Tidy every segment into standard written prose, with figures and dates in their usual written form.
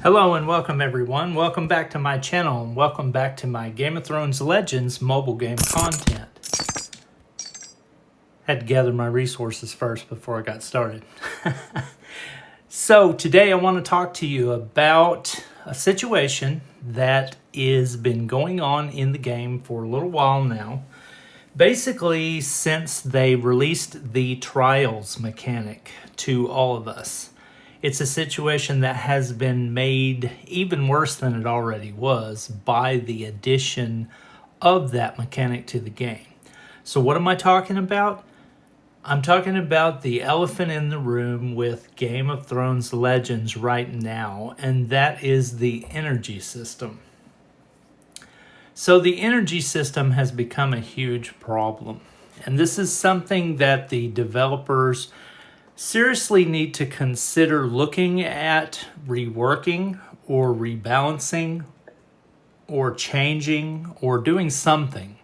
Hello and welcome everyone. Welcome back to my channel and welcome back to my Game of Thrones Legends mobile game content. Had to gather my resources first before I got started. So today I want to talk to you about a situation that has been going on in the game for a little while now. Basically, since they released the trials mechanic to all of us. It's a situation that has been made even worse than it already was by the addition of that mechanic to the game. So what am I talking about? I'm talking about the elephant in the room with Game of Thrones Legends right now, and that is the energy system. So the energy system has become a huge problem, and this is something that the developers seriously need to consider looking at reworking or rebalancing or changing or doing something,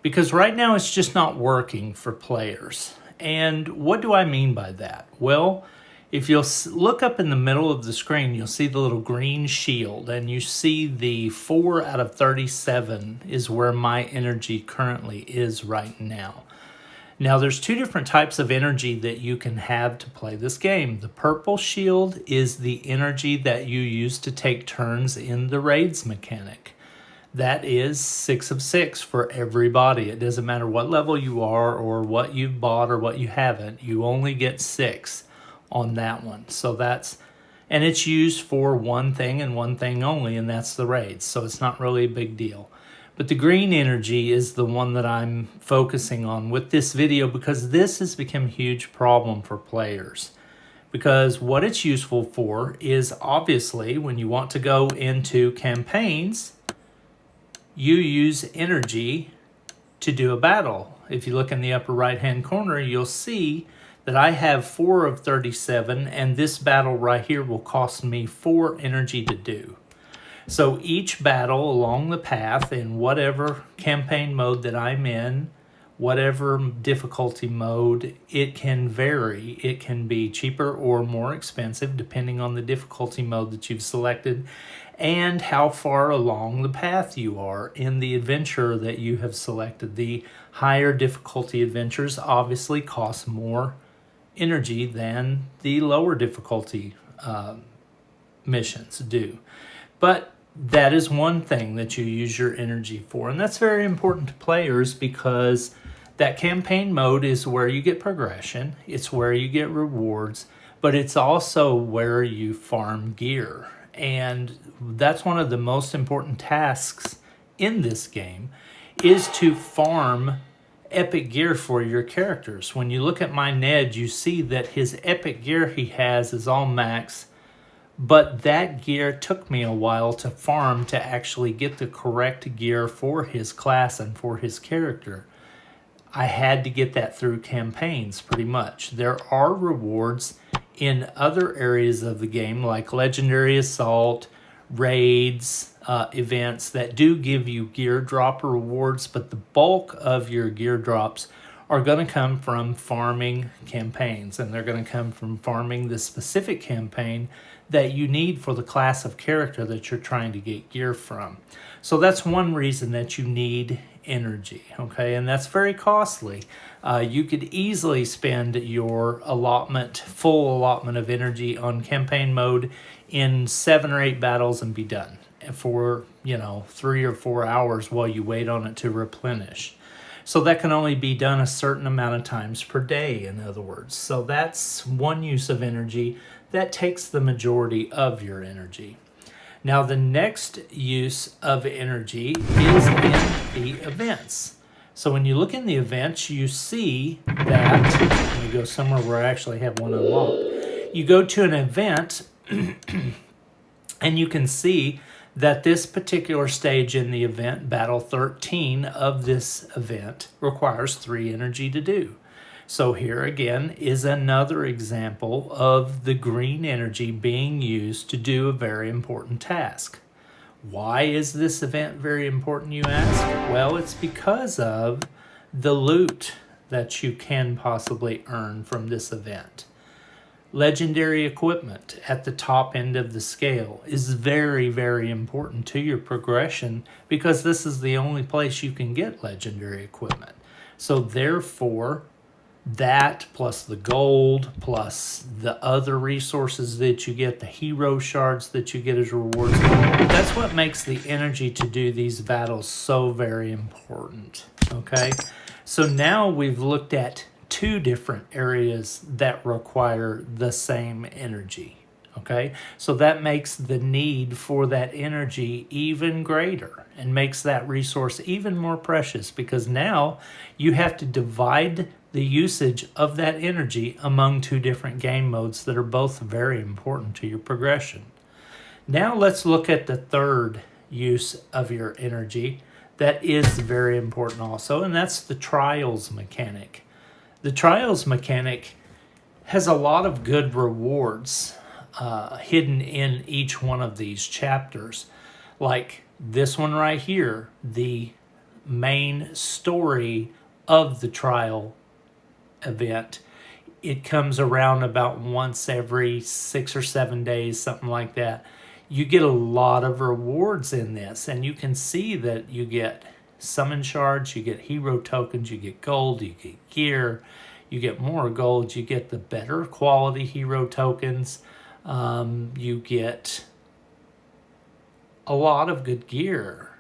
because right now it's just not working for players. And what do I mean by that? Well, if you'll look up in the middle of the screen, you'll see the little green shield, and you see the 4 out of 37 is where my energy currently is right now. Now, there's two different types of energy that you can have to play this game. The purple shield is the energy that you use to take turns in the raids mechanic. That is 6 of 6 for everybody. It doesn't matter what level you are or what you've bought or what you haven't. You only get 6 on that one. So and it's used for one thing and one thing only, and that's the raids. So it's not really a big deal. But the green energy is the one that I'm focusing on with this video, because this has become a huge problem for players. Because what it's useful for is, obviously, when you want to go into campaigns, you use energy to do a battle. If you look in the upper right hand corner, you'll see that I have 4 of 37, and this battle right here will cost me 4 energy to do. So each battle along the path in whatever campaign mode that I'm in, whatever difficulty mode, it can vary. It can be cheaper or more expensive depending on the difficulty mode that you've selected and how far along the path you are in the adventure that you have selected. The higher difficulty adventures obviously cost more energy than the lower difficulty missions do. But that is one thing that you use your energy for, and that's very important to players, because that campaign mode is where you get progression, it's where you get rewards, but it's also where you farm gear. And that's one of the most important tasks in this game, is to farm epic gear for your characters. When you look at my Ned, you see that his epic gear he has is all max. But that gear took me a while to farm to actually get the correct gear for his class and for his character. I had to get that through campaigns, pretty much. There are rewards in other areas of the game, like Legendary Assault, raids, events that do give you gear drop rewards, but the bulk of your gear drops are going to come from farming campaigns, and they're going to come from farming the specific campaign that you need for the class of character that you're trying to get gear from. So that's one reason that you need energy, okay? And that's very costly. You could easily spend your full allotment of energy on campaign mode in 7 or 8 battles and be done for, 3 or 4 hours while you wait on it to replenish. So that can only be done a certain amount of times per day, in other words. So that's one use of energy that takes the majority of your energy. Now, the next use of energy is in the events. So when you look in the events, you see that, let me go somewhere where I actually have one unlocked. You go to an event, and you can see that this particular stage in the event, Battle 13 of this event, requires 3 energy to do. So here again is another example of the green energy being used to do a very important task. Why is this event very important, you ask? Well, it's because of the loot that you can possibly earn from this event. Legendary equipment at the top end of the scale is very, very important to your progression because this is the only place you can get legendary equipment. So therefore, that plus the gold plus the other resources that you get, the hero shards that you get as rewards, that's what makes the energy to do these battles so very important. Okay, so now we've looked at two different areas that require the same energy. Okay, so that makes the need for that energy even greater and makes that resource even more precious because now you have to divide the usage of that energy among two different game modes that are both very important to your progression. Now let's look at the third use of your energy that is very important also, and that's the trials mechanic. The trials mechanic has a lot of good rewards hidden in each one of these chapters. Like this one right here, the main story of the trial event. It comes around about once every 6 or 7 days, something like that. You get a lot of rewards in this, and you can see that you get summon shards, you get hero tokens, you get gold, you get gear, you get more gold, you get the better quality hero tokens, you get a lot of good gear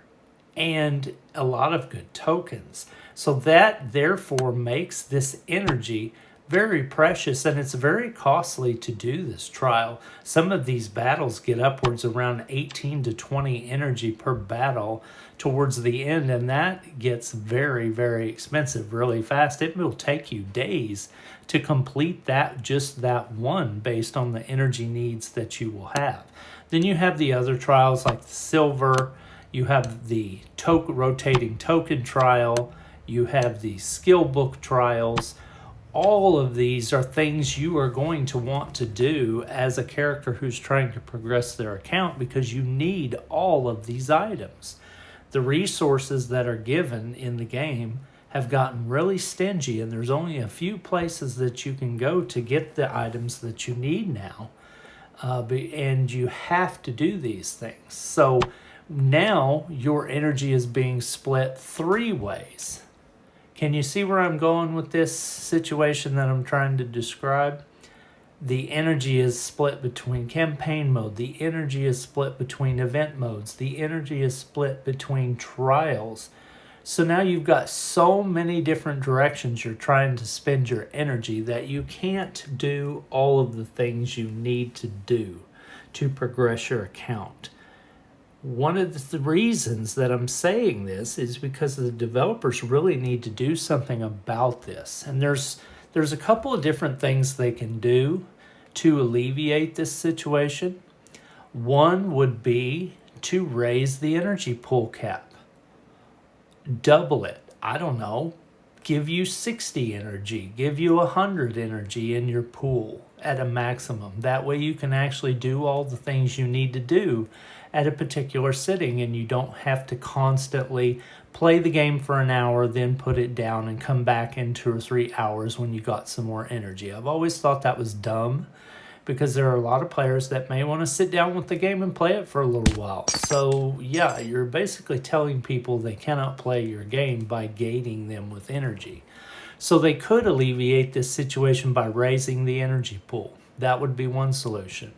and a lot of good tokens. So that therefore makes this energy very precious, and it's very costly to do this trial. Some of these battles get upwards around 18 to 20 energy per battle towards the end, and that gets very, very expensive really fast. It will take you days to complete that, just that one, based on the energy needs that you will have. Then you have the other trials like the silver, you have the rotating token trial, you have the skill book trials. All of these are things you are going to want to do as a character who's trying to progress their account because you need all of these items. The resources that are given in the game have gotten really stingy, and there's only a few places that you can go to get the items that you need now. And you have to do these things. So now your energy is being split 3 ways. Can you see where I'm going with this situation that I'm trying to describe? The energy is split between campaign mode. The energy is split between event modes. The energy is split between trials. So now you've got so many different directions you're trying to spend your energy that you can't do all of the things you need to do to progress your account. One of the reasons that I'm saying this is because the developers really need to do something about this. And there's a couple of different things they can do to alleviate this situation. One would be to raise the energy pool cap. Double it. I don't know. Give you 60 energy. Give you 100 energy in your pool at a maximum. That way you can actually do all the things you need to do at a particular sitting, and you don't have to constantly play the game for an hour, then put it down and come back in 2 or 3 hours when you got some more energy. I've always thought that was dumb because there are a lot of players that may want to sit down with the game and play it for a little while. So yeah, you're basically telling people they cannot play your game by gating them with energy. So they could alleviate this situation by raising the energy pool. That would be one solution.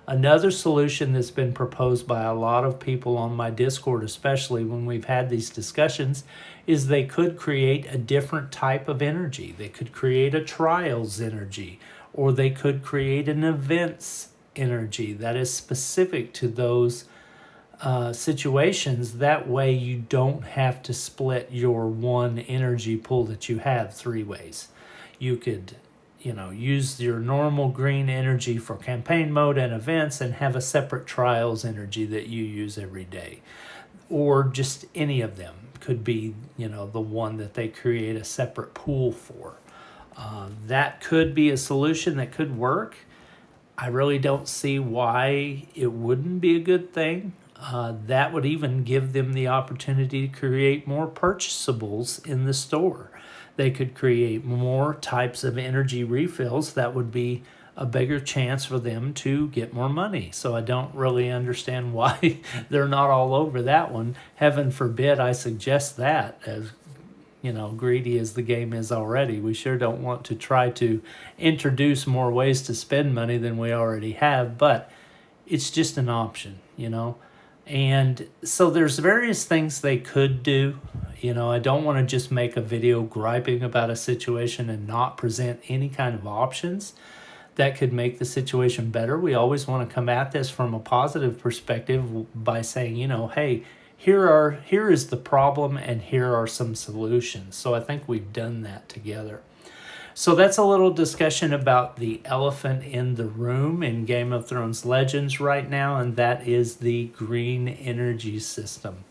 Another solution that's been proposed by a lot of people on my Discord, especially when we've had these discussions, is they could create a different type of energy. They could create a trials energy, or they could create an events energy that is specific to those situations. That way you don't have to split your one energy pool that you have 3 ways. You could use your normal green energy for campaign mode and events and have a separate trials energy that you use every day. Or just any of them could be, the one that they create a separate pool for. That could be a solution that could work. I really don't see why it wouldn't be a good thing. That would even give them the opportunity to create more purchasables in the store. They could create more types of energy refills that would be a bigger chance for them to get more money. So I don't really understand why they're not all over that one. Heaven forbid I suggest that, as greedy as the game is already. We sure don't want to try to introduce more ways to spend money than we already have, but it's just an option, And so there's various things they could do. I don't want to just make a video griping about a situation and not present any kind of options that could make the situation better. We always want to come at this from a positive perspective by saying, hey, here is the problem and here are some solutions. So I think we've done that together. So that's a little discussion about the elephant in the room in Game of Thrones Legends right now, and that is the green energy system.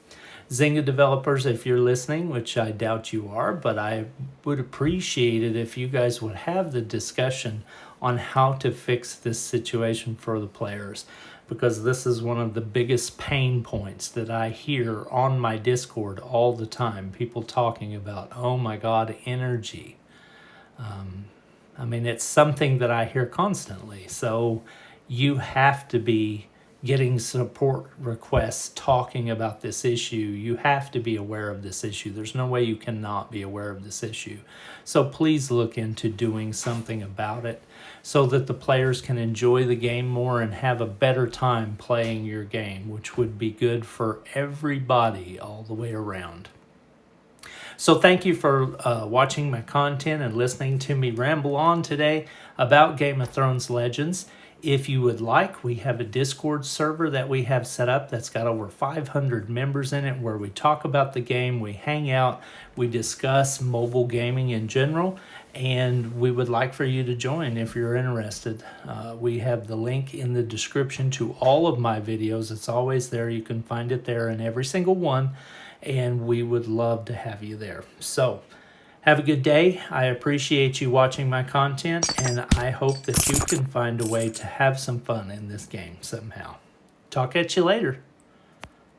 Zynga developers, if you're listening, which I doubt you are, but I would appreciate it if you guys would have the discussion on how to fix this situation for the players, because this is one of the biggest pain points that I hear on my Discord all the time. People talking about, oh my God, energy. It's something that I hear constantly. So you have to be getting support requests talking about this issue. You have to be aware of this issue. There's no way you cannot be aware of this issue. So please look into doing something about it so that the players can enjoy the game more and have a better time playing your game, which would be good for everybody all the way around. So thank you for watching my content and listening to me ramble on today about Game of Thrones Legends. If you would like, we have a Discord server that we have set up that's got over 500 members in it, where we talk about the game, we hang out, we discuss mobile gaming in general, and we would like for you to join if you're interested. We have the link in the description to all of my videos. It's always there. You can find it there in every single one, and we would love to have you there. So have a good day. I appreciate you watching my content, and I hope that you can find a way to have some fun in this game somehow. Talk at you later.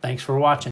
Thanks for watching.